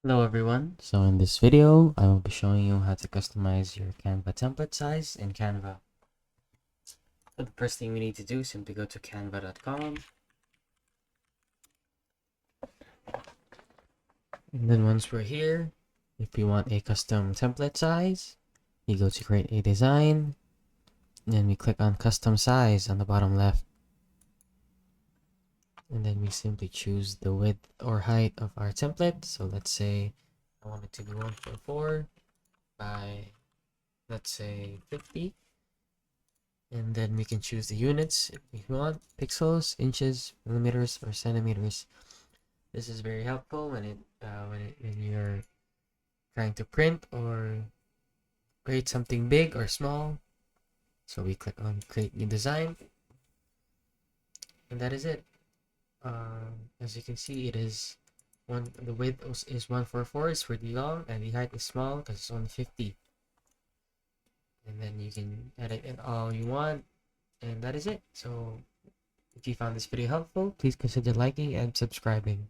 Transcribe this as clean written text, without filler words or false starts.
Hello everyone, so in this video I will be showing you how to customize your Canva template size in Canva. So the first thing we need to do is simply go to canva.com, and then once we're here, if you want a custom template size, you go to create a design, and then we click on custom size on the bottom left, and then we simply choose the width or height of our template. So let's say I want it to be 144 by, let's say, 50. And then we can choose the units if we want: pixels, inches, millimeters, or centimeters. This is very helpful when you're trying to print or create something big or small. So we click on create new design, and that is it. As you can see, it is the width is 144, it's pretty long, and the height is small because it's only 50. And then you can edit it all you want, and that is it. So if you found this video helpful, please consider liking and subscribing.